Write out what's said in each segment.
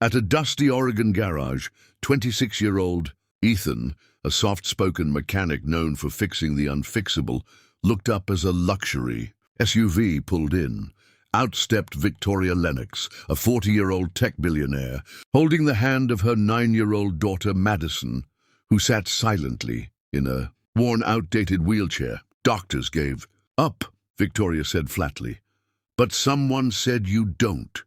At a dusty Oregon garage, 26-year-old Ethan, a soft-spoken mechanic known for fixing the unfixable, looked up as a luxury SUV pulled in. Out stepped Victoria Lennox, a 40-year-old tech billionaire, holding the hand of her 9-year-old daughter Madison, who sat silently in a worn, outdated wheelchair. Doctors gave up, Victoria said flatly. But someone said you don't.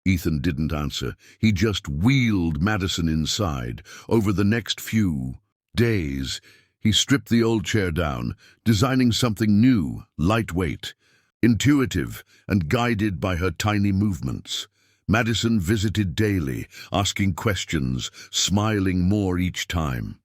Ethan didn't answer. He just wheeled Madison inside. Over the next few days, he stripped the old chair down, designing something new, lightweight, intuitive, and guided by her tiny movements. Madison visited daily, asking questions, smiling more each time.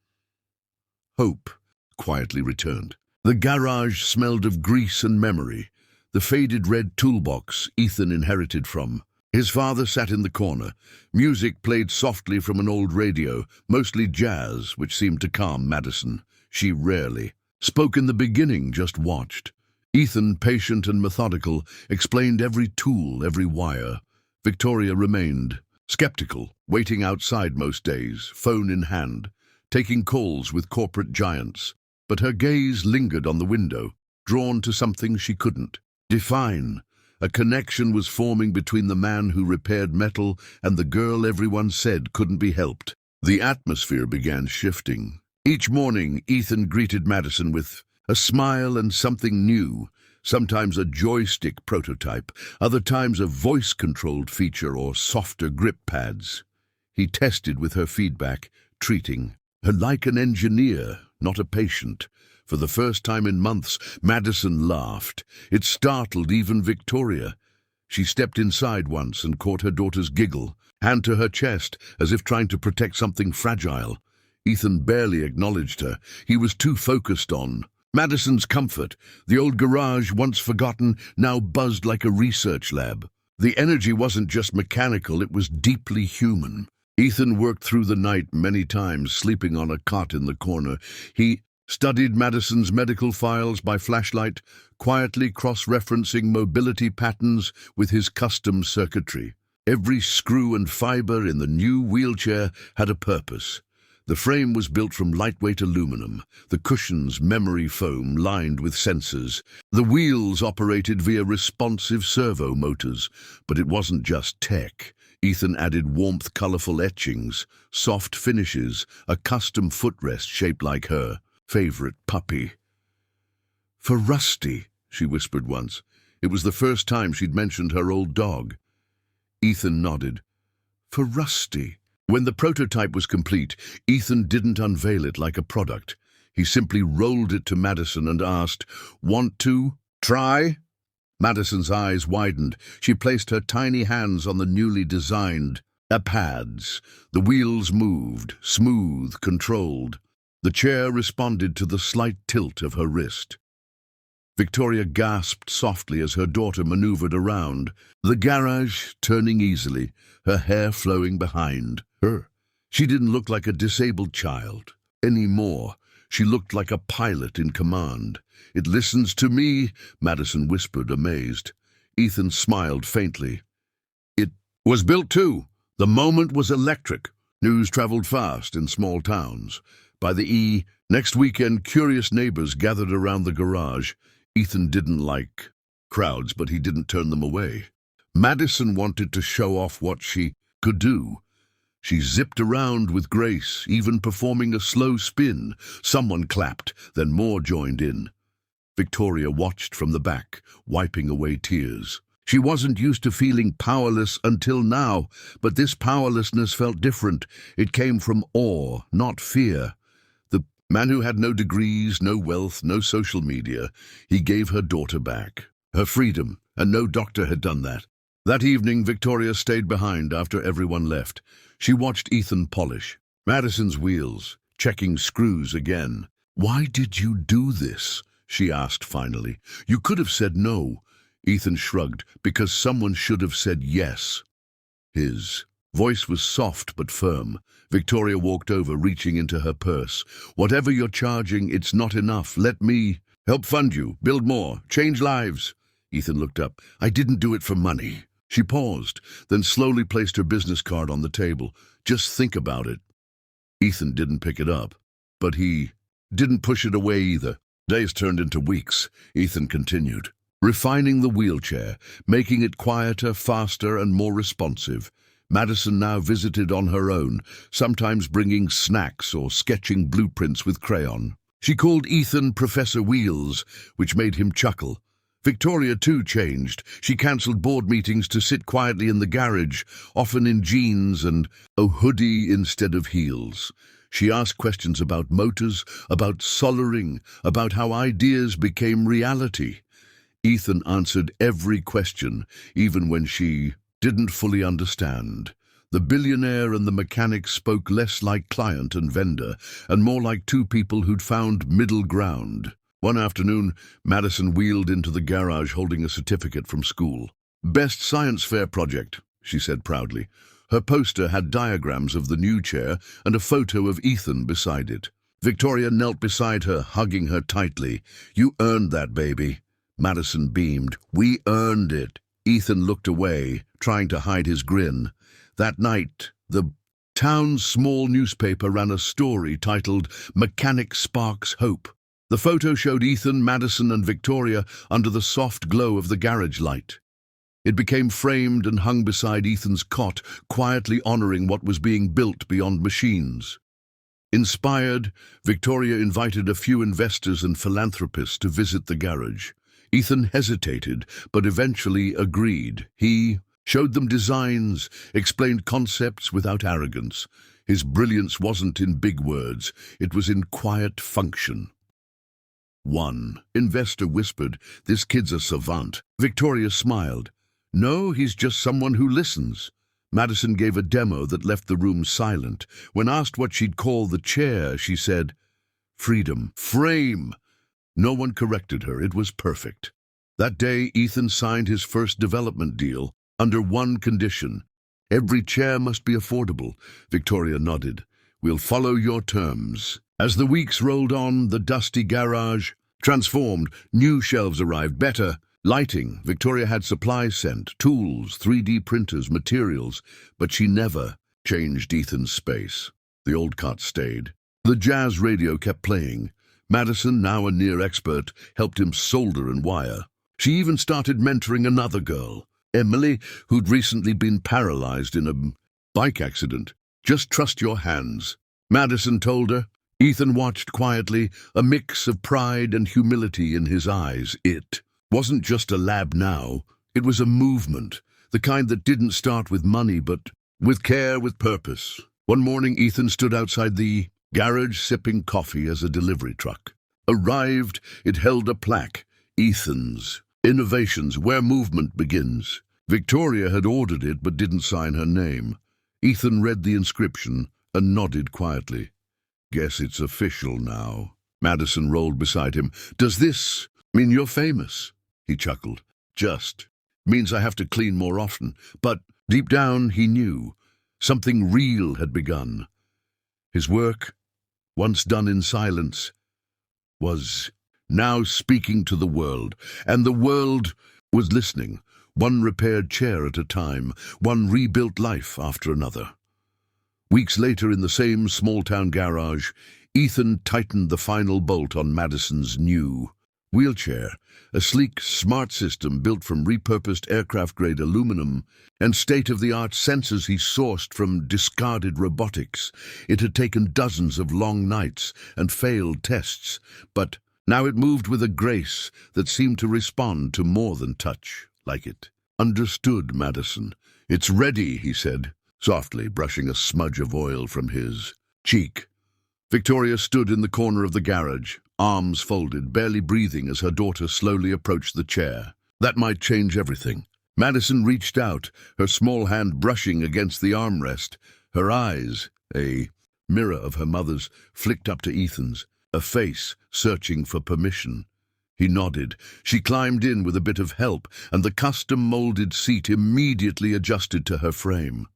Hope quietly returned. The garage smelled of grease and memory, the faded red toolbox Ethan inherited from. His father sat in the corner. Music played softly from an old radio, mostly jazz, which seemed to calm Madison. She rarely spoke in the beginning, just watched. Ethan, patient and methodical, explained every tool, every wire. Victoria remained skeptical, waiting outside most days, phone in hand, taking calls with corporate giants. But her gaze lingered on the window, drawn to something she couldn't define. A connection was forming between the man who repaired metal and the girl everyone said couldn't be helped. The atmosphere began shifting. Each morning, Ethan greeted Madison with a smile and something new, sometimes a joystick prototype, other times a voice-controlled feature or softer grip pads. He tested with her feedback, treating her like an engineer, not a patient. For the first time in months, Madison laughed. It startled even Victoria. She stepped inside once and caught her daughter's giggle, hand to her chest, as if trying to protect something fragile. Ethan barely acknowledged her. He was too focused on Madison's comfort. The old garage, once forgotten, now buzzed like a research lab. The energy wasn't just mechanical, it was deeply human. Ethan worked through the night many times, sleeping on a cot in the corner. He studied Madison's medical files by flashlight, quietly cross-referencing mobility patterns with his custom circuitry. Every screw and fiber in the new wheelchair had a purpose. The frame was built from lightweight aluminum, the cushions memory foam lined with sensors. The wheels operated via responsive servo motors, but it wasn't just tech. Ethan added warmth, colorful etchings, soft finishes, a custom footrest shaped like her favorite puppy. "For Rusty," she whispered once. It was the first time she'd mentioned her old dog. Ethan nodded. "For Rusty." When the prototype was complete, Ethan didn't unveil it like a product. He simply rolled it to Madison and asked, "Want to try?" Madison's eyes widened. She placed her tiny hands on the newly designed pads. The wheels moved, smooth, controlled. The chair responded to the slight tilt of her wrist. Victoria gasped softly as her daughter maneuvered around, the garage turning easily, her hair flowing behind her. She didn't look like a disabled child anymore. She looked like a pilot in command. "It listens to me," Madison whispered, amazed. Ethan smiled faintly. "It was built too. The moment was electric." News traveled fast in small towns. By the next weekend, curious neighbors gathered around the garage. Ethan didn't like crowds, but he didn't turn them away. Madison wanted to show off what she could do. She zipped around with grace, even performing a slow spin. Someone clapped, then more joined in. Victoria watched from the back, wiping away tears. She wasn't used to feeling powerless until now, but this powerlessness felt different. It came from awe, not fear. The man who had no degrees, no wealth, no social media, he gave her daughter back, her freedom, and no doctor had done that. That evening, Victoria stayed behind after everyone left. She watched Ethan polish Madison's wheels, checking screws again. "Why did you do this?" she asked finally. "You could have said no." Ethan shrugged. "Because someone should have said yes." His voice was soft but firm. Victoria walked over, reaching into her purse. "Whatever you're charging, it's not enough. Let me help fund you, build more, change lives." Ethan looked up. "I didn't do it for money." She paused, then slowly placed her business card on the table. Just think about it. Ethan didn't pick it up, but he didn't push it away either. Days turned into weeks. Ethan continued, refining the wheelchair, making it quieter, faster, and more responsive. Madison now visited on her own, sometimes bringing snacks or sketching blueprints with crayon. She called Ethan Professor Wheels, which made him chuckle. Victoria too changed. She cancelled board meetings to sit quietly in the garage, often in jeans and a hoodie instead of heels. She asked questions about motors, about soldering, about how ideas became reality. Ethan answered every question, even when she didn't fully understand. The billionaire and the mechanic spoke less like client and vendor, and more like two people who'd found middle ground. One afternoon, Madison wheeled into the garage holding a certificate from school. "Best science fair project," she said proudly. Her poster had diagrams of the new chair and a photo of Ethan beside it. Victoria knelt beside her, hugging her tightly. "You earned that, baby." Madison beamed. "We earned it." Ethan looked away, trying to hide his grin. That night, the town's small newspaper ran a story titled "Mechanic Sparks Hope." The photo showed Ethan, Madison, and Victoria under the soft glow of the garage light. It became framed and hung beside Ethan's cot, quietly honoring what was being built beyond machines. Inspired, Victoria invited a few investors and philanthropists to visit the garage. Ethan hesitated, but eventually agreed. He showed them designs, explained concepts without arrogance. His brilliance wasn't in big words, it was in quiet function. One investor whispered, "This kid's a savant." Victoria smiled. "No, he's just someone who listens." Madison gave a demo that left the room silent. When asked what she'd call the chair, she said, "Freedom. Frame." No one corrected her. It was perfect. That day, Ethan signed his first development deal under one condition. "Every chair must be affordable." Victoria nodded. "We'll follow your terms." As the weeks rolled on, the dusty garage transformed. New shelves arrived, better lighting. Victoria had supplies sent, tools, 3D printers, materials, but she never changed Ethan's space. The old cot stayed. The jazz radio kept playing. Madison, now a near expert, helped him solder and wire. She even started mentoring another girl, Emily, who'd recently been paralyzed in a bike accident. "Just trust your hands," Madison told her. Ethan watched quietly, a mix of pride and humility in his eyes. It wasn't just a lab now, it was a movement, the kind that didn't start with money, but with care, with purpose. One morning, Ethan stood outside the garage sipping coffee as a delivery truck arrived. It held a plaque, "Ethan's Innovations, where movement begins." Victoria had ordered it but didn't sign her name. Ethan read the inscription and nodded quietly. "Guess it's official now." Madison rolled beside him. "Does this mean you're famous?" He chuckled. "Just means I have to clean more often." But deep down he knew something real had begun. His work, once done in silence, was now speaking to the world, and the world was listening, one repaired chair at a time, one rebuilt life after another. Weeks later, in the same small-town garage, Ethan tightened the final bolt on Madison's new wheelchair, a sleek, smart system built from repurposed aircraft-grade aluminum and state-of-the-art sensors he sourced from discarded robotics. It had taken dozens of long nights and failed tests, but now it moved with a grace that seemed to respond to more than touch, like it understood Madison. "It's ready," he said, softly brushing a smudge of oil from his cheek. Victoria stood in the corner of the garage, arms folded, barely breathing as her daughter slowly approached the chair. That might change everything. Madison reached out, her small hand brushing against the armrest. Her eyes, a mirror of her mother's, flicked up to Ethan's, a face searching for permission. He nodded. She climbed in with a bit of help, and the custom-molded seat immediately adjusted to her frame.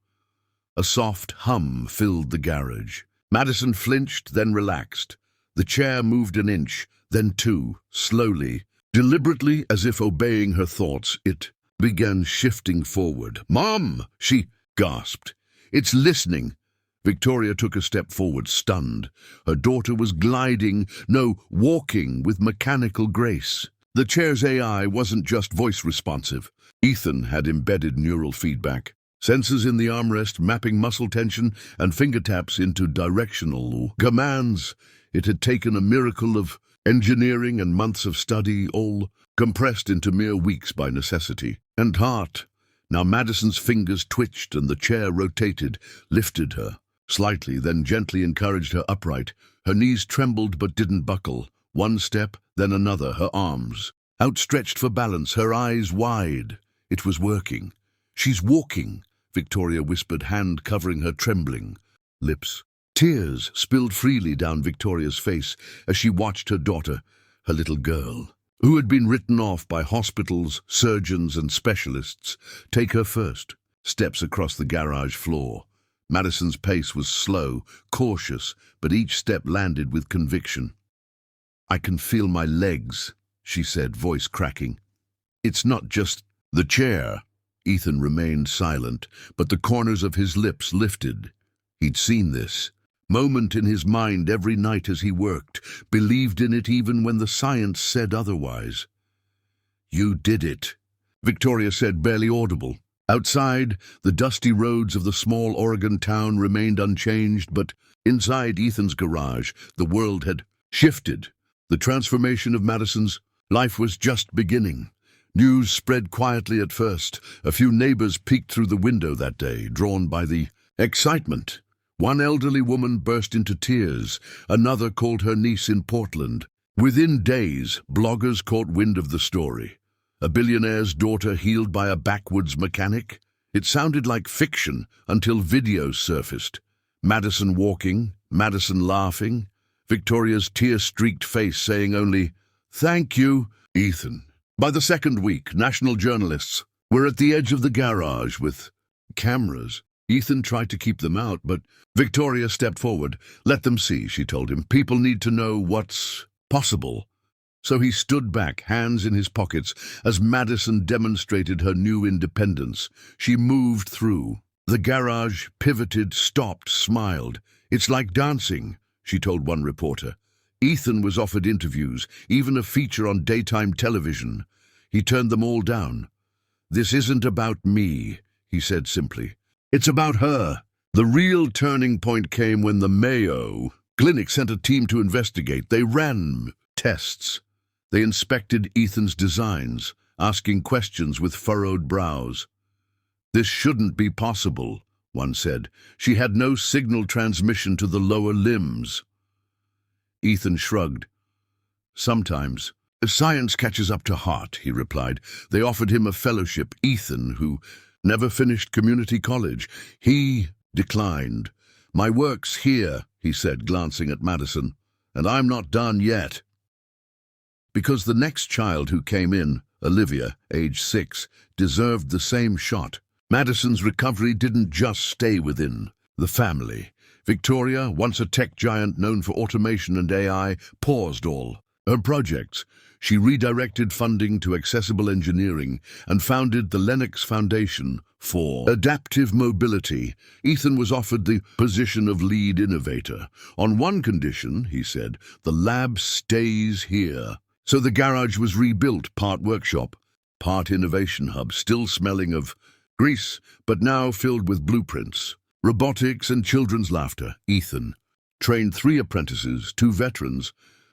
A soft hum filled the garage. Madison flinched, then relaxed. The chair moved an inch, then two, slowly, deliberately, as if obeying her thoughts. It began shifting forward. "Mom!" she gasped. "It's listening." Victoria took a step forward, stunned. Her daughter was gliding, no, walking with mechanical grace. The chair's AI wasn't just voice responsive. Ethan had embedded neural feedback. Sensors in the armrest mapping muscle tension and finger taps into directional commands. It had taken a miracle of engineering and months of study, all compressed into mere weeks by necessity. And heart. Now Madison's fingers twitched and the chair rotated, lifted her slightly, then gently encouraged her upright. Her knees trembled but didn't buckle. One step, then another, her arms outstretched for balance, her eyes wide. It was working. "She's walking," Victoria whispered, hand covering her trembling lips. Tears spilled freely down Victoria's face as she watched her daughter, her little girl, who had been written off by hospitals, surgeons and specialists, take her first steps across the garage floor. Madison's pace was slow, cautious, but each step landed with conviction. "I can feel my legs," she said, voice cracking. "It's not just the chair." Ethan remained silent, but the corners of his lips lifted. He'd seen this moment in his mind every night as he worked, believed in it even when the science said otherwise. "You did it," Victoria said, barely audible. Outside, the dusty roads of the small Oregon town remained unchanged, but inside Ethan's garage, the world had shifted. The transformation of Madison's life was just beginning. News spread quietly at first. A few neighbors peeked through the window that day, drawn by the excitement. One elderly woman burst into tears. Another called her niece in Portland. Within days, bloggers caught wind of the story. A billionaire's daughter healed by a backwoods mechanic? It sounded like fiction until videos surfaced. Madison walking, Madison laughing, Victoria's tear-streaked face saying only, "Thank you, Ethan." By the second week, national journalists were at the edge of the garage with cameras. Ethan tried to keep them out, but Victoria stepped forward. "Let them see," she told him. "People need to know what's possible." So he stood back, hands in his pockets, as Madison demonstrated her new independence. She moved through. The garage pivoted, stopped, smiled. "It's like dancing," she told one reporter. Ethan was offered interviews, even a feature on daytime television. He turned them all down. "This isn't about me," he said simply. "It's about her." The real turning point came when the Mayo Clinic sent a team to investigate. They ran tests. They inspected Ethan's designs, asking questions with furrowed brows. "This shouldn't be possible," one said. "She had no signal transmission to the lower limbs." Ethan shrugged. "Sometimes science catches up to heart," he replied. They offered him a fellowship. Ethan, who never finished community college, he declined. "My work's here," he said, glancing at Madison, "and I'm not done yet." Because the next child who came in, Olivia, age 6, deserved the same shot. Madison's recovery didn't just stay within the family. Victoria, once a tech giant known for automation and AI, paused all her projects. She redirected funding to accessible engineering and founded the Lennox Foundation for adaptive mobility. Ethan was offered the position of lead innovator. "On one condition," he said, "the lab stays here." So the garage was rebuilt, part workshop, part innovation hub, still smelling of grease, but now filled with blueprints, robotics and children's laughter. Ethan trained 3 apprentices, 2 veterans,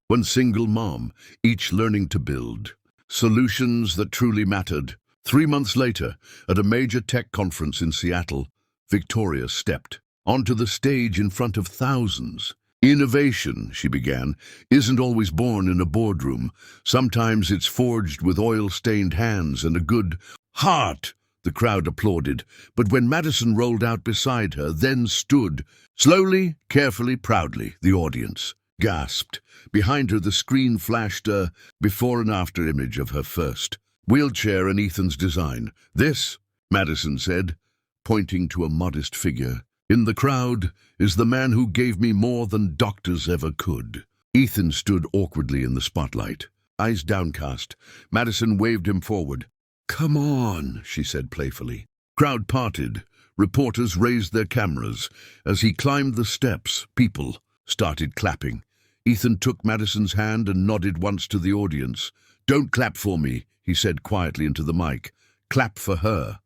1 single mom, each learning to build solutions that truly mattered. 3 months later, at a major tech conference in Seattle, Victoria stepped onto the stage in front of thousands. "Innovation," she began, "isn't always born in a boardroom. Sometimes it's forged with oil-stained hands and a good heart." The crowd applauded, but when Madison rolled out beside her, then stood, slowly, carefully, proudly, the audience gasped. Behind her, the screen flashed a before and after image of her first wheelchair and Ethan's design. "This," Madison said, pointing to a modest figure in the crowd, "is the man who gave me more than doctors ever could." Ethan stood awkwardly in the spotlight, eyes downcast. Madison waved him forward. "Come on," she said playfully. Crowd parted. Reporters raised their cameras. As he climbed the steps, people started clapping. Ethan took Madison's hand and nodded once to the audience. "Don't clap for me," he said quietly into the mic. "Clap for her."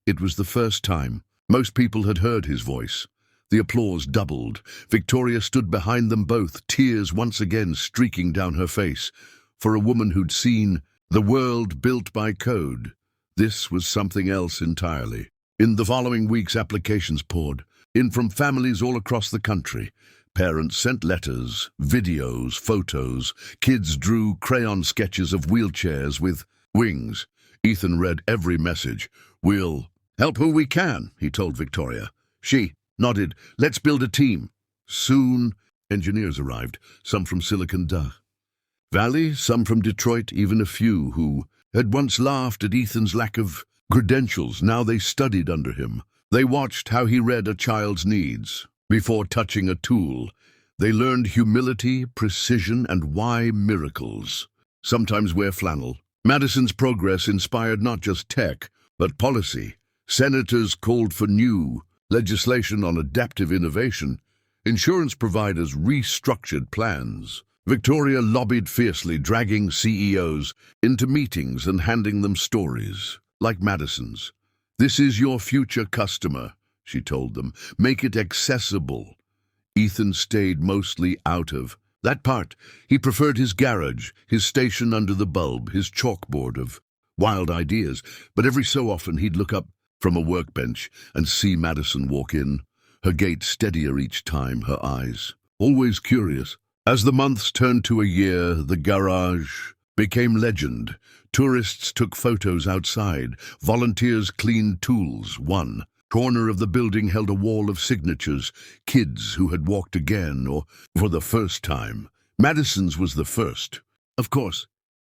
It was the first time. Most people had heard his voice. The applause doubled. Victoria stood behind them both, tears once again streaking down her face. For a woman who'd seen the world built by code, this was something else entirely. In the following weeks, applications poured in from families all across the country. Parents sent letters, videos, photos. Kids drew crayon sketches of wheelchairs with wings. Ethan read every message. "We'll help who we can," he told Victoria. She nodded. "Let's build a team." Soon, engineers arrived, some from Silicon Valley, some from Detroit, even a few who had once laughed at Ethan's lack of credentials. Now they studied under him. They watched how he read a child's needs. Before touching a tool, they learned humility, precision, and why miracles sometimes wear flannel. Madison's progress inspired not just tech, but policy. Senators called for new legislation on adaptive innovation. Insurance providers restructured plans. Victoria lobbied fiercely, dragging CEOs into meetings and handing them stories, like Madison's. "This is your future customer," she told them. "Make it accessible." Ethan stayed mostly out of that part. He preferred his garage, his station under the bulb, his chalkboard of wild ideas. But every so often he'd look up from a workbench and see Madison walk in, her gait steadier each time, her eyes always curious. As the months turned to a year, the garage became legend. Tourists took photos outside. Volunteers cleaned tools. One corner of the building held a wall of signatures, kids who had walked again or for the first time. Madison's was the first, of course,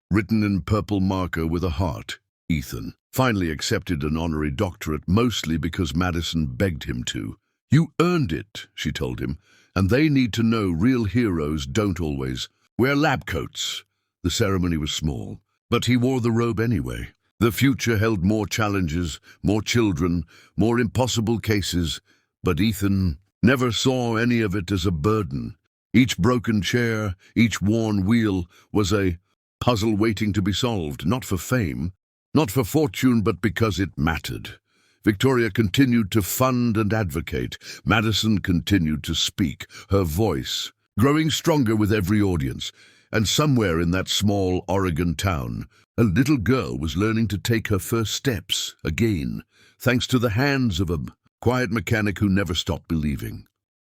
written in purple marker with a heart. Ethan finally accepted an honorary doctorate, mostly because Madison begged him to. "You earned it," she told him, "and they need to know real heroes don't always wear lab coats." The ceremony was small, but he wore the robe anyway. The future held more challenges, more children, more impossible cases, but Ethan never saw any of it as a burden. Each broken chair, each worn wheel was a puzzle waiting to be solved, not for fame, not for fortune, but because it mattered. Victoria continued to fund and advocate. Madison continued to speak, her voice growing stronger with every audience. And somewhere in that small Oregon town, a little girl was learning to take her first steps again, thanks to the hands of a quiet mechanic who never stopped believing.